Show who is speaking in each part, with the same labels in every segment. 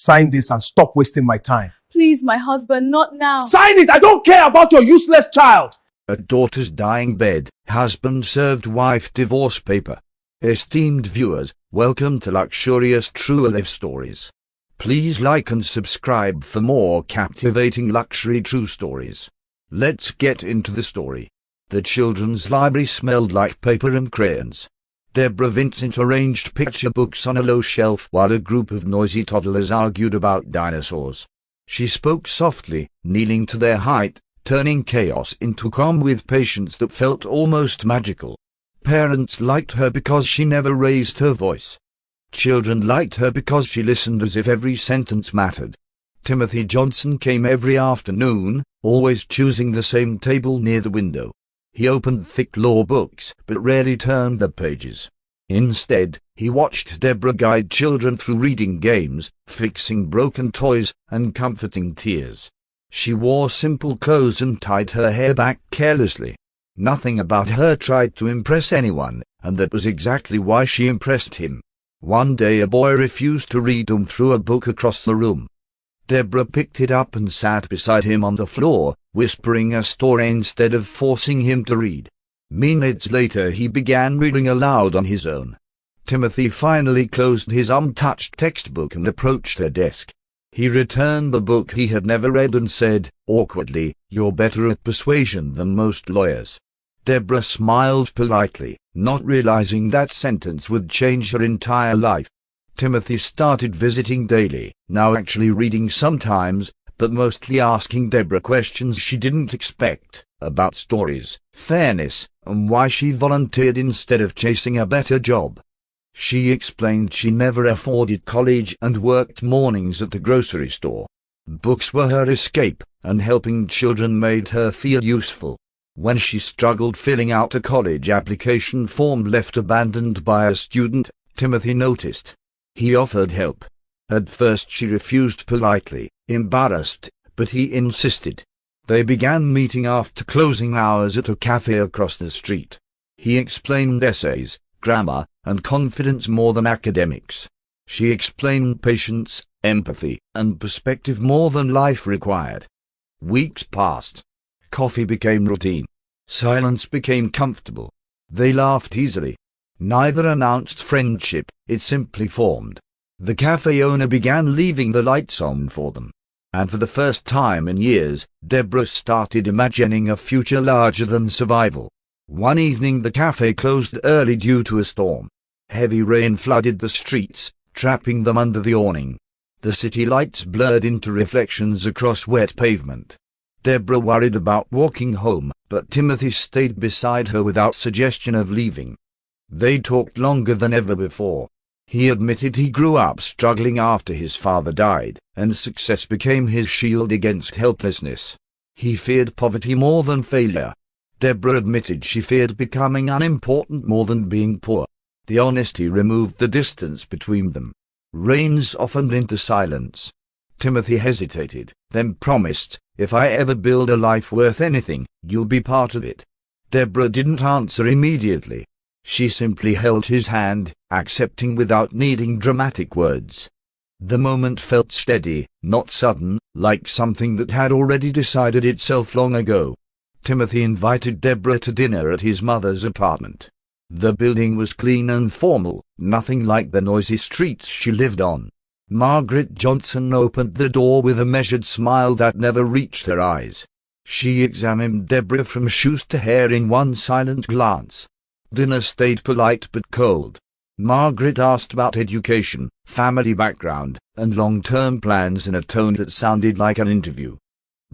Speaker 1: Sign this and stop wasting my time.
Speaker 2: Please, my husband, not now.
Speaker 1: Sign it! I don't care about your useless child!
Speaker 3: At daughter's dying bed, husband served wife divorce paper. Esteemed viewers, welcome to Luxurious True Life Stories. Please like and subscribe for more captivating luxury true stories. Let's get into the story. The children's library smelled like paper and crayons. Deborah Vincent arranged picture books on a low shelf while a group of noisy toddlers argued about dinosaurs. She spoke softly, kneeling to their height, turning chaos into calm with patience that felt almost magical. Parents liked her because she never raised her voice. Children liked her because she listened as if every sentence mattered. Timothy Johnson came every afternoon, always choosing the same table near the window. He opened thick law books, but rarely turned the pages. Instead, he watched Deborah guide children through reading games, fixing broken toys, and comforting tears. She wore simple clothes and tied her hair back carelessly. Nothing about her tried to impress anyone, and that was exactly why she impressed him. One day a boy refused to read and threw a book across the room. Deborah picked it up and sat beside him on the floor, whispering a story instead of forcing him to read. Minutes later he began reading aloud on his own. Timothy finally closed his untouched textbook and approached her desk. He returned the book he had never read and said, awkwardly, "You're better at persuasion than most lawyers." Deborah smiled politely, not realizing that sentence would change her entire life. Timothy started visiting daily, now actually reading sometimes, but mostly asking Deborah questions she didn't expect, about stories, fairness, and why she volunteered instead of chasing a better job. She explained she never afforded college and worked mornings at the grocery store. Books were her escape, and helping children made her feel useful. When she struggled filling out a college application form left abandoned by a student, Timothy noticed. He offered help. At first she refused politely, embarrassed, but he insisted. They began meeting after closing hours at a cafe across the street. He explained essays, grammar, and confidence more than academics. She explained patience, empathy, and perspective more than life required. Weeks passed. Coffee became routine. Silence became comfortable. They laughed easily. Neither announced friendship, it simply formed. The cafe owner began leaving the lights on for them. And for the first time in years, Deborah started imagining a future larger than survival. One evening the cafe closed early due to a storm. Heavy rain flooded the streets, trapping them under the awning. The city lights blurred into reflections across wet pavement. Deborah worried about walking home, but Timothy stayed beside her without suggestion of leaving. They talked longer than ever before. He admitted he grew up struggling after his father died, and success became his shield against helplessness. He feared poverty more than failure. Deborah admitted she feared becoming unimportant more than being poor. The honesty removed the distance between them. Rain softened into silence. Timothy hesitated, then promised, "If I ever build a life worth anything, you'll be part of it." Deborah didn't answer immediately. She simply held his hand, accepting without needing dramatic words. The moment felt steady, not sudden, like something that had already decided itself long ago. Timothy invited Deborah to dinner at his mother's apartment. The building was clean and formal, nothing like the noisy streets she lived on. Margaret Johnson opened the door with a measured smile that never reached her eyes. She examined Deborah from shoes to hair in one silent glance. Dinner stayed polite but cold. Margaret asked about education, family background, and long-term plans in a tone that sounded like an interview.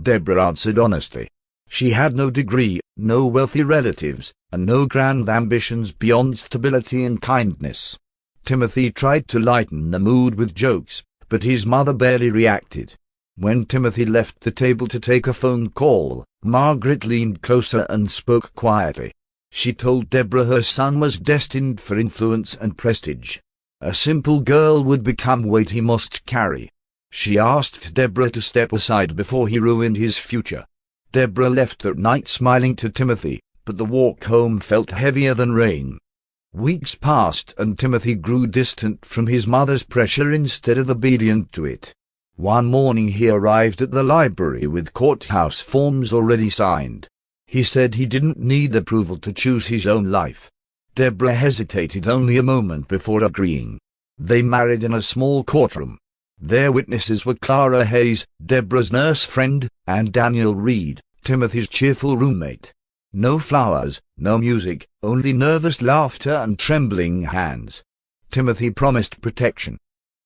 Speaker 3: Deborah answered honestly. She had no degree, no wealthy relatives, and no grand ambitions beyond stability and kindness. Timothy tried to lighten the mood with jokes, but his mother barely reacted. When Timothy left the table to take a phone call, Margaret leaned closer and spoke quietly. She told Deborah her son was destined for influence and prestige. A simple girl would become weight he must carry. She asked Deborah to step aside before he ruined his future. Deborah left that night smiling to Timothy, but the walk home felt heavier than rain. Weeks passed and Timothy grew distant from his mother's pressure instead of obedient to it. One morning he arrived at the library with courthouse forms already signed. He said he didn't need approval to choose his own life. Deborah hesitated only a moment before agreeing. They married in a small courtroom. Their witnesses were Clara Hayes, Deborah's nurse friend, and Daniel Reed, Timothy's cheerful roommate. No flowers, no music, only nervous laughter and trembling hands. Timothy promised protection.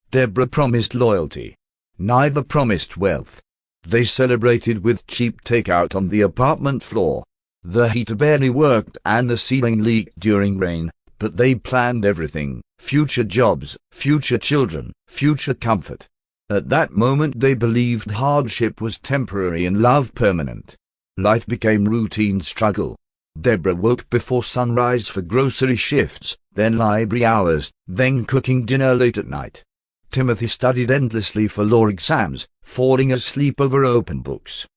Speaker 3: Deborah promised loyalty. Neither promised wealth. They celebrated with cheap takeout on the apartment floor. The heater barely worked and the ceiling leaked during rain, but they planned everything: future jobs, future children, future comfort. At that moment they believed hardship was temporary and love permanent. Life became routine struggle. Deborah woke before sunrise for grocery shifts, then library hours, then cooking dinner late at night. Timothy studied endlessly for law exams, falling asleep over open books.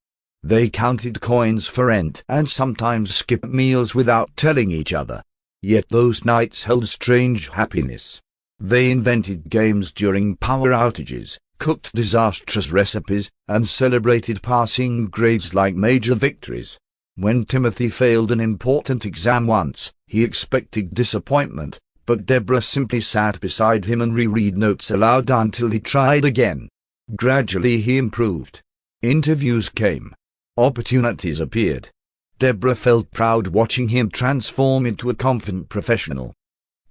Speaker 3: They counted coins for rent and sometimes skipped meals without telling each other. Yet those nights held strange happiness. They invented games during power outages, cooked disastrous recipes, and celebrated passing grades like major victories. When Timothy failed an important exam once, he expected disappointment, but Deborah simply sat beside him and reread notes aloud until he tried again. Gradually he improved. Interviews came. Opportunities appeared. Deborah felt proud watching him transform into a confident professional.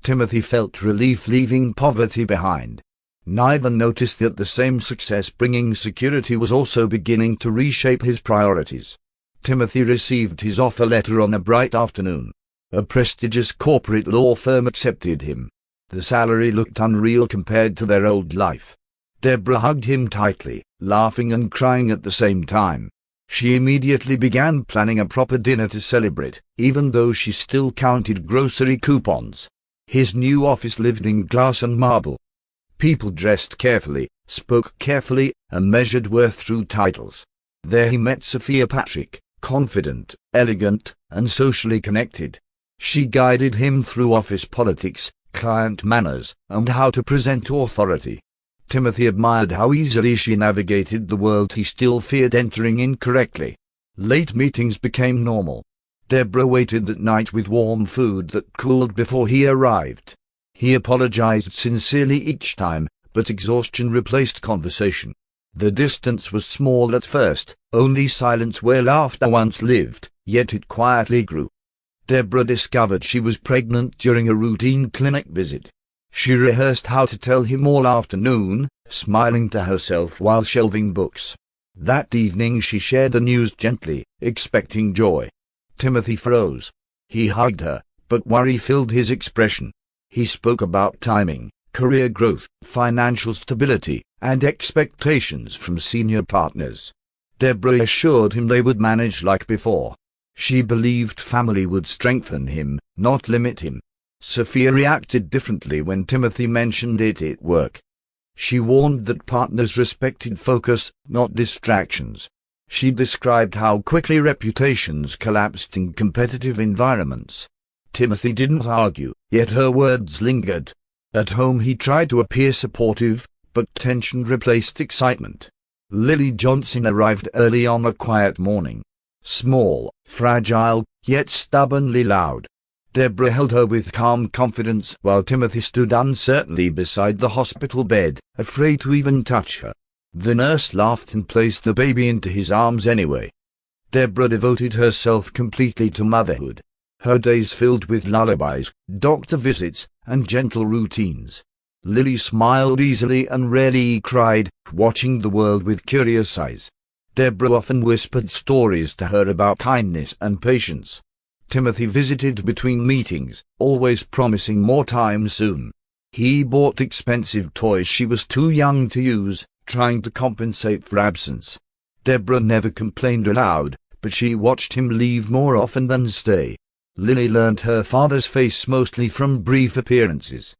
Speaker 3: Timothy felt relief leaving poverty behind. Neither noticed that the same success bringing security was also beginning to reshape his priorities. Timothy received his offer letter on a bright afternoon. A prestigious corporate law firm accepted him. The salary looked unreal compared to their old life. Deborah hugged him tightly, laughing and crying at the same time. She immediately began planning a proper dinner to celebrate, even though she still counted grocery coupons. His new office lived in glass and marble. People dressed carefully, spoke carefully, and measured worth through titles. There he met Sophia Patrick, confident, elegant, and socially connected. She guided him through office politics, client manners, and how to present authority. Timothy admired how easily she navigated the world he still feared entering incorrectly. Late meetings became normal. Deborah waited at night with warm food that cooled before he arrived. He apologized sincerely each time, but exhaustion replaced conversation. The distance was small at first, only silence where laughter once lived, yet it quietly grew. Deborah discovered she was pregnant during a routine clinic visit. She rehearsed how to tell him all afternoon, smiling to herself while shelving books. That evening she shared the news gently, expecting joy. Timothy froze. He hugged her, but worry filled his expression. He spoke about timing, career growth, financial stability, and expectations from senior partners. Deborah assured him they would manage like before. She believed family would strengthen him, not limit him. Sophia reacted differently when Timothy mentioned it at work. She warned that partners respected focus, not distractions. She described how quickly reputations collapsed in competitive environments. Timothy didn't argue, yet her words lingered. At home he tried to appear supportive, but tension replaced excitement. Lily Johnson arrived early on a quiet morning. Small, fragile, yet stubbornly loud. Deborah held her with calm confidence while Timothy stood uncertainly beside the hospital bed, afraid to even touch her. The nurse laughed and placed the baby into his arms anyway. Deborah devoted herself completely to motherhood. Her days filled with lullabies, doctor visits, and gentle routines. Lily smiled easily and rarely cried, watching the world with curious eyes. Deborah often whispered stories to her about kindness and patience. Timothy visited between meetings, always promising more time soon. He bought expensive toys she was too young to use, trying to compensate for absence. Deborah never complained aloud, but she watched him leave more often than stay. Lily learned her father's face mostly from brief appearances.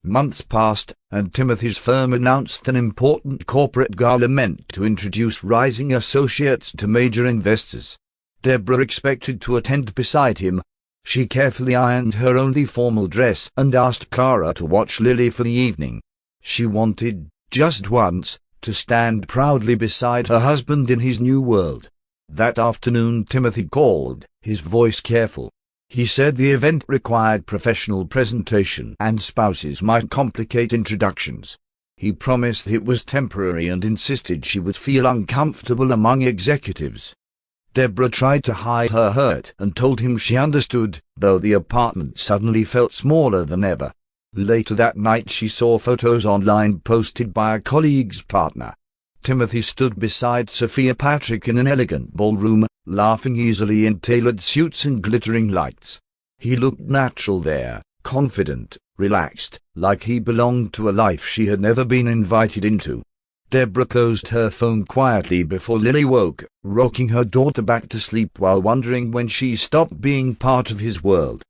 Speaker 3: Months passed, and Timothy's firm announced an important corporate gala meant to introduce rising associates to major investors. Deborah expected to attend beside him. She carefully ironed her only formal dress and asked Clara to watch Lily for the evening. She wanted, just once, to stand proudly beside her husband in his new world. That afternoon Timothy called, his voice careful. He said the event required professional presentation and spouses might complicate introductions. He promised it was temporary and insisted she would feel uncomfortable among executives. Deborah tried to hide her hurt and told him she understood, though the apartment suddenly felt smaller than ever. Later that night she saw photos online posted by a colleague's partner. Timothy stood beside Sophia Patrick in an elegant ballroom, laughing easily in tailored suits and glittering lights. He looked natural there, confident, relaxed, like he belonged to a life she had never been invited into. Deborah closed her phone quietly before Lily woke, rocking her daughter back to sleep while wondering when she stopped being part of his world.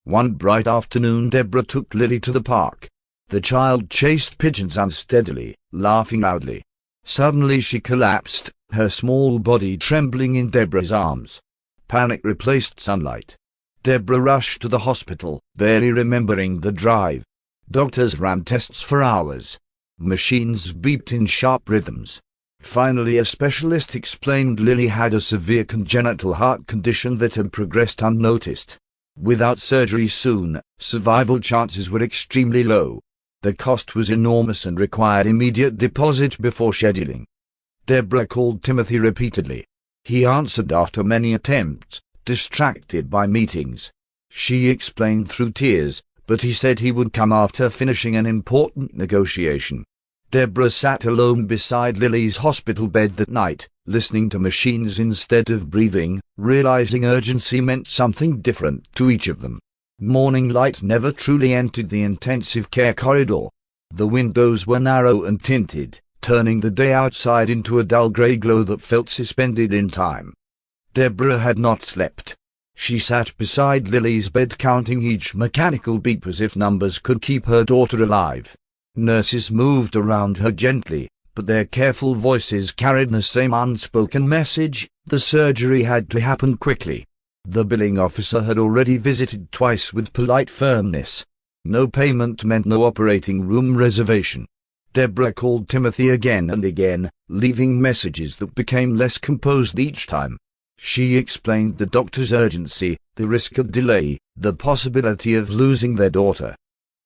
Speaker 3: One bright afternoon Deborah took Lily to the park. The child chased pigeons unsteadily, laughing loudly. Suddenly she collapsed, her small body trembling in Deborah's arms. Panic replaced sunlight. Deborah rushed to the hospital, barely remembering the drive. Doctors ran tests for hours. Machines beeped in sharp rhythms. Finally a specialist explained Lily had a severe congenital heart condition that had progressed unnoticed. Without surgery soon, survival chances were extremely low. The cost was enormous and required immediate deposit before scheduling. Deborah called Timothy repeatedly. He answered after many attempts, distracted by meetings. She explained through tears, but he said he would come after finishing an important negotiation. Deborah sat alone beside Lily's hospital bed that night, listening to machines instead of breathing, realizing urgency meant something different to each of them. Morning light never truly entered the intensive care corridor. The windows were narrow and tinted, turning the day outside into a dull grey glow that felt suspended in time. Deborah had not slept. She sat beside Lily's bed counting each mechanical beep as if numbers could keep her daughter alive. Nurses moved around her gently, but their careful voices carried the same unspoken message: the surgery had to happen quickly. The billing officer had already visited twice with polite firmness. No payment meant no operating room reservation. Deborah called Timothy again and again, leaving messages that became less composed each time. She explained the doctor's urgency, the risk of delay, the possibility of losing their daughter.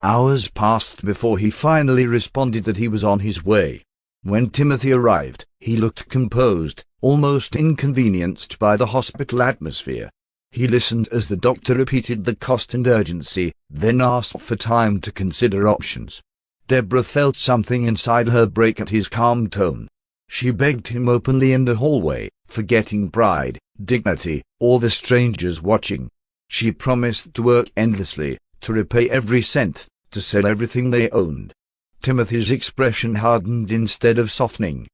Speaker 3: Hours passed before he finally responded that he was on his way. When Timothy arrived, he looked composed, almost inconvenienced by the hospital atmosphere. He listened as the doctor repeated the cost and urgency, then asked for time to consider options. Deborah felt something inside her break at his calm tone. She begged him openly in the hallway, forgetting pride, dignity, or the strangers watching. She promised to work endlessly, to repay every cent, to sell everything they owned. Timothy's expression hardened instead of softening.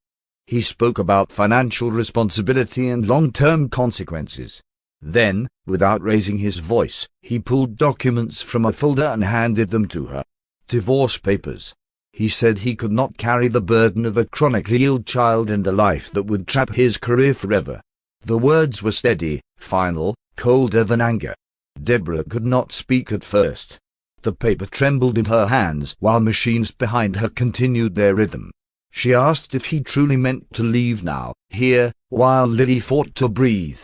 Speaker 3: He spoke about financial responsibility and long-term consequences. Then, without raising his voice, he pulled documents from a folder and handed them to her. Divorce papers. He said he could not carry the burden of a chronically ill child and a life that would trap his career forever. The words were steady, final, colder than anger. Deborah could not speak at first. The paper trembled in her hands while machines behind her continued their rhythm. She asked if he truly meant to leave now, here, while Lily fought to breathe.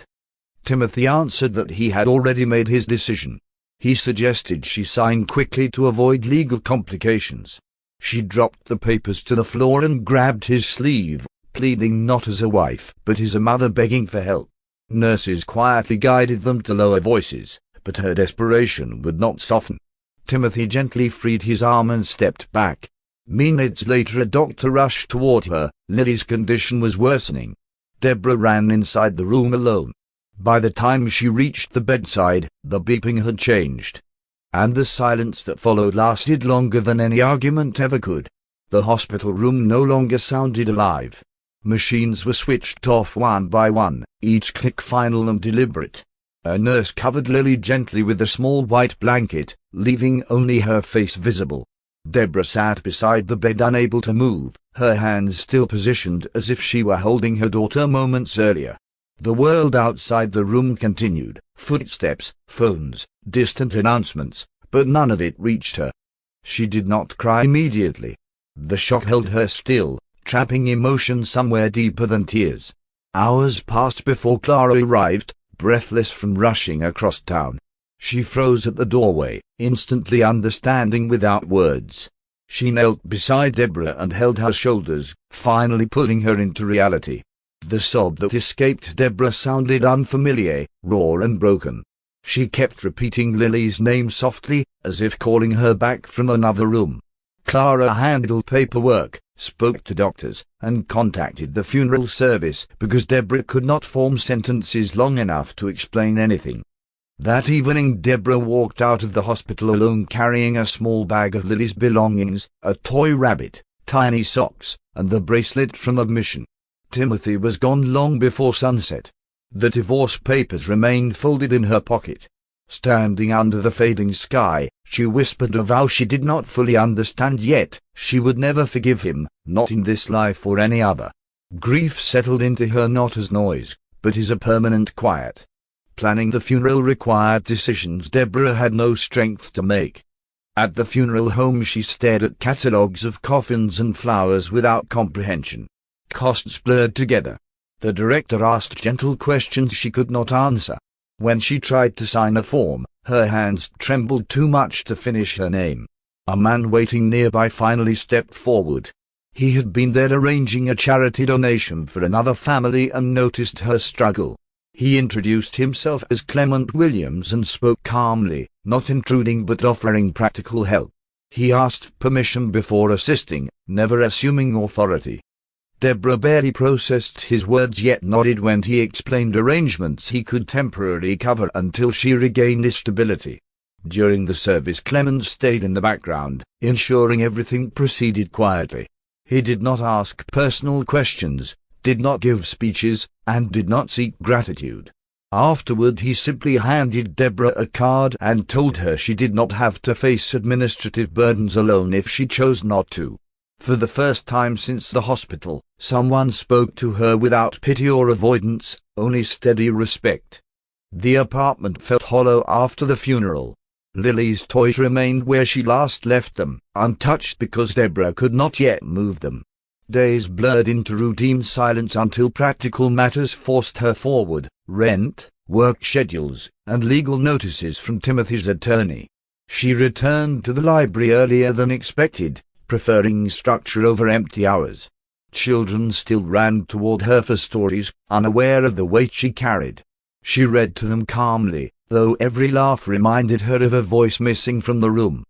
Speaker 3: Timothy answered that he had already made his decision. He suggested she sign quickly to avoid legal complications. She dropped the papers to the floor and grabbed his sleeve, pleading not as a wife, but as a mother begging for help. Nurses quietly guided them to lower voices, but her desperation would not soften. Timothy gently freed his arm and stepped back. Minutes later a doctor rushed toward her. Lily's condition was worsening. Deborah ran inside the room alone. By the time she reached the bedside, the beeping had changed. And the silence that followed lasted longer than any argument ever could. The hospital room no longer sounded alive. Machines were switched off one by one, each click final and deliberate. A nurse covered Lily gently with a small white blanket, leaving only her face visible. Deborah sat beside the bed unable to move, her hands still positioned as if she were holding her daughter moments earlier. The world outside the room continued, footsteps, phones, distant announcements, but none of it reached her. She did not cry immediately. The shock held her still, trapping emotion somewhere deeper than tears. Hours passed before Clara arrived, breathless from rushing across town. She froze at the doorway, instantly understanding without words. She knelt beside Deborah and held her shoulders, finally pulling her into reality. The sob that escaped Deborah sounded unfamiliar, raw and broken. She kept repeating Lily's name softly, as if calling her back from another room. Clara handled paperwork, spoke to doctors, and contacted the funeral service because Deborah could not form sentences long enough to explain anything. That evening Deborah walked out of the hospital alone, carrying a small bag of Lily's belongings, a toy rabbit, tiny socks, and the bracelet from a mission. Timothy was gone long before sunset. The divorce papers remained folded in her pocket. Standing under the fading sky, she whispered a vow she did not fully understand yet. She would never forgive him, not in this life or any other. Grief settled into her not as noise, but as a permanent quiet. Planning the funeral required decisions Deborah had no strength to make. At the funeral home she stared at catalogues of coffins and flowers without comprehension. Costs blurred together. The director asked gentle questions she could not answer. When she tried to sign a form, her hands trembled too much to finish her name. A man waiting nearby finally stepped forward. He had been there arranging a charity donation for another family and noticed her struggle. He introduced himself as Clement Williams and spoke calmly, not intruding but offering practical help. He asked permission before assisting, never assuming authority. Deborah barely processed his words yet nodded when he explained arrangements he could temporarily cover until she regained stability. During the service Clement stayed in the background, ensuring everything proceeded quietly. He did not ask personal questions, did not give speeches, and did not seek gratitude. Afterward he simply handed Deborah a card and told her she did not have to face administrative burdens alone if she chose not to. For the first time since the hospital, someone spoke to her without pity or avoidance, only steady respect. The apartment felt hollow after the funeral. Lily's toys remained where she last left them, untouched because Deborah could not yet move them. Days blurred into routine silence until practical matters forced her forward: rent, work schedules, and legal notices from Timothy's attorney. She returned to the library earlier than expected, preferring structure over empty hours. Children still ran toward her for stories, unaware of the weight she carried. She read to them calmly, though every laugh reminded her of a voice missing from the room.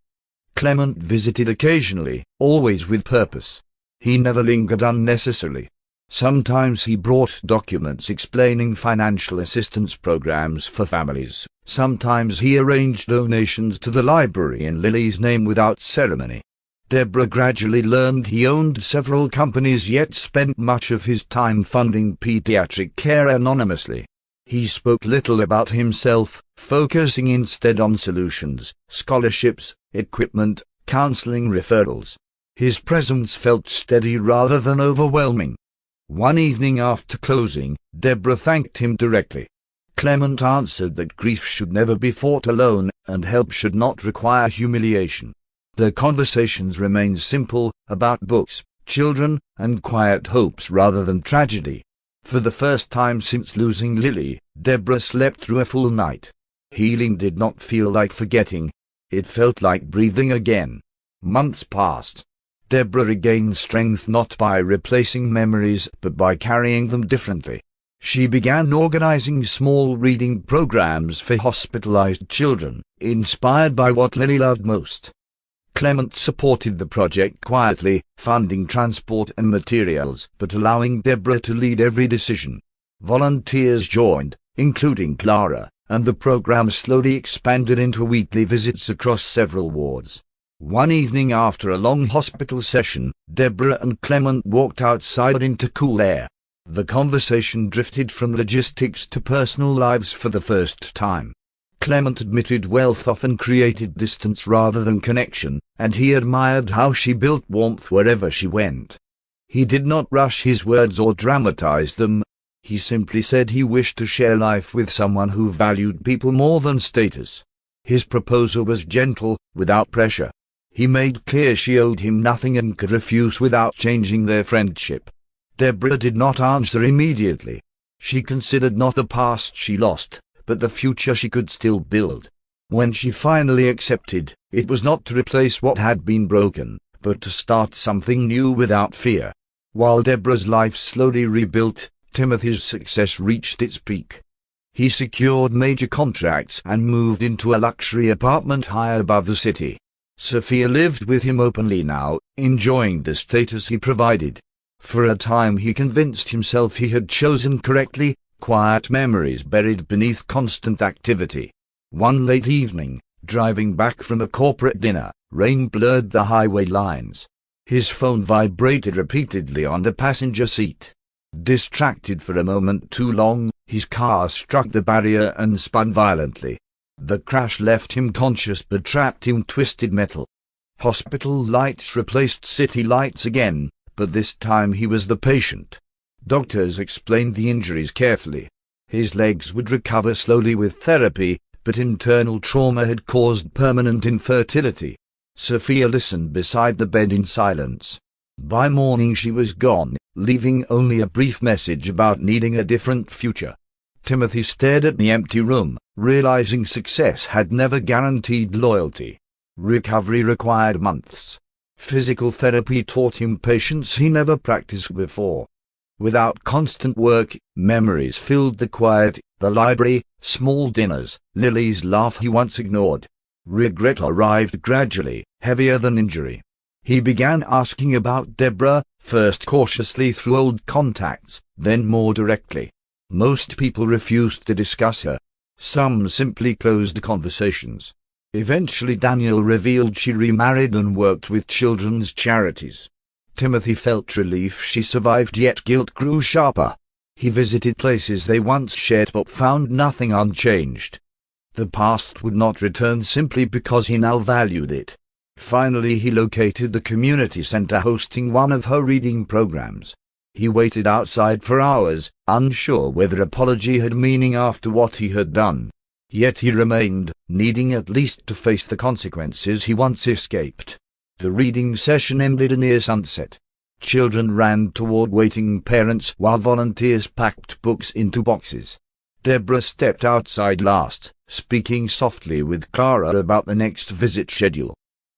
Speaker 3: Clement visited occasionally, always with purpose. He never lingered unnecessarily. Sometimes he brought documents explaining financial assistance programs for families. Sometimes he arranged donations to the library in Lily's name without ceremony. Deborah gradually learned he owned several companies yet spent much of his time funding pediatric care anonymously. He spoke little about himself, focusing instead on solutions, scholarships, equipment, counseling referrals. His presence felt steady rather than overwhelming. One evening after closing, Deborah thanked him directly. Clement answered that grief should never be fought alone, and help should not require humiliation. Their conversations remained simple, about books, children, and quiet hopes rather than tragedy. For the first time since losing Lily, Deborah slept through a full night. Healing did not feel like forgetting. It felt like breathing again. Months passed. Deborah regained strength not by replacing memories but by carrying them differently. She began organizing small reading programs for hospitalized children, inspired by what Lily loved most. Clement supported the project quietly, funding transport and materials, but allowing Deborah to lead every decision. Volunteers joined, including Clara, and the program slowly expanded into weekly visits across several wards. One evening after a long hospital session, Deborah and Clement walked outside into cool air. The conversation drifted from logistics to personal lives for the first time. Clement admitted wealth often created distance rather than connection, and he admired how she built warmth wherever she went. He did not rush his words or dramatize them. He simply said he wished to share life with someone who valued people more than status. His proposal was gentle, without pressure. He made clear she owed him nothing and could refuse without changing their friendship. Deborah did not answer immediately. She considered not the past she lost, but the future she could still build. When she finally accepted, it was not to replace what had been broken, but to start something new without fear. While Deborah's life slowly rebuilt, Timothy's success reached its peak. He secured major contracts and moved into a luxury apartment high above the city. Sophia lived with him openly now, enjoying the status he provided. For a time he convinced himself he had chosen correctly, quiet memories buried beneath constant activity. One late evening, driving back from a corporate dinner, rain blurred the highway lines. His phone vibrated repeatedly on the passenger seat. Distracted for a moment too long, his car struck the barrier and spun violently. The crash left him conscious but trapped in twisted metal. Hospital lights replaced city lights again, but this time he was the patient. Doctors explained the injuries carefully. His legs would recover slowly with therapy, but internal trauma had caused permanent infertility. Sophia listened beside the bed in silence. By morning she was gone, leaving only a brief message about needing a different future. Timothy stared at the empty room, realizing success had never guaranteed loyalty. Recovery required months. Physical therapy taught him patience he never practiced before. Without constant work, memories filled the quiet, the library, small dinners, Lily's laugh he once ignored. Regret arrived gradually, heavier than injury. He began asking about Deborah, first cautiously through old contacts, then more directly. Most people refused to discuss her. Some simply closed conversations. Eventually Daniel revealed she remarried and worked with children's charities. Timothy felt relief she survived, yet guilt grew sharper. He visited places they once shared but found nothing unchanged. The past would not return simply because he now valued it. Finally he located the community center hosting one of her reading programs. He waited outside for hours, unsure whether apology had meaning after what he had done. Yet he remained, needing at least to face the consequences he once escaped. The reading session ended near sunset. Children ran toward waiting parents while volunteers packed books into boxes. Deborah stepped outside last, speaking softly with Clara about the next visit schedule.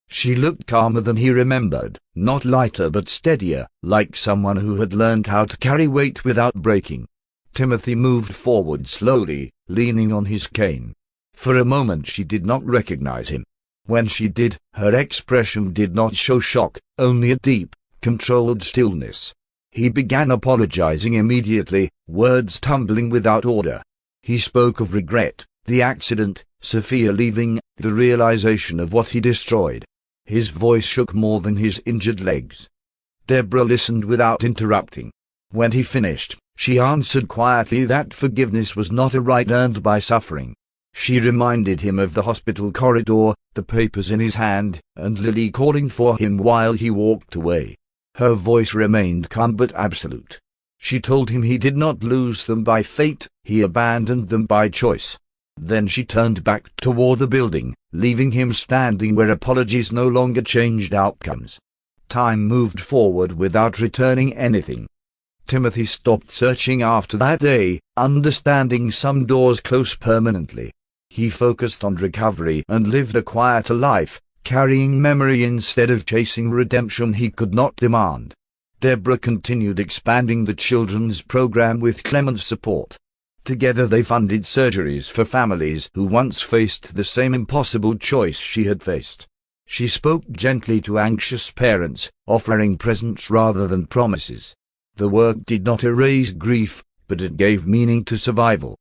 Speaker 3: She looked calmer than he remembered, not lighter but steadier, like someone who had learned how to carry weight without breaking. Timothy moved forward slowly, leaning on his cane. For a moment she did not recognize him. When she did, her expression did not show shock, only a deep, controlled stillness. He began apologizing immediately, words tumbling without order. He spoke of regret, the accident, Sophia leaving, the realization of what he destroyed. His voice shook more than his injured legs. Deborah listened without interrupting. When he finished, she answered quietly that forgiveness was not a right earned by suffering. She reminded him of the hospital corridor, the papers in his hand, and Lily calling for him while he walked away. Her voice remained calm but absolute. She told him he did not lose them by fate, he abandoned them by choice. Then she turned back toward the building, leaving him standing where apologies no longer changed outcomes. Time moved forward without returning anything. Timothy stopped searching after that day, understanding some doors close permanently. He focused on recovery and lived a quieter life, carrying memory instead of chasing redemption he could not demand. Deborah continued expanding the children's program with Clement's support. Together they funded surgeries for families who once faced the same impossible choice she had faced. She spoke gently to anxious parents, offering presents rather than promises. The work did not erase grief, but it gave meaning to survival.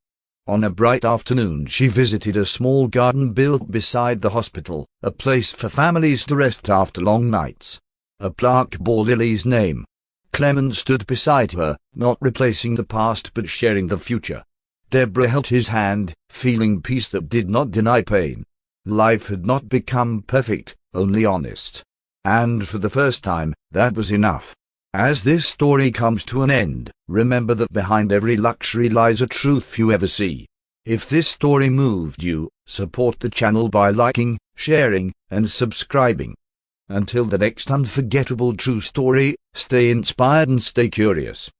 Speaker 3: On a bright afternoon she visited a small garden built beside the hospital, a place for families to rest after long nights. A plaque bore Lily's name. Clement stood beside her, not replacing the past but sharing the future. Deborah held his hand, feeling peace that did not deny pain. Life had not become perfect, only honest. And for the first time, that was enough. As this story comes to an end, remember that behind every luxury lies a truth few ever see. If this story moved you, support the channel by liking, sharing, and subscribing. Until the next unforgettable true story, stay inspired and stay curious.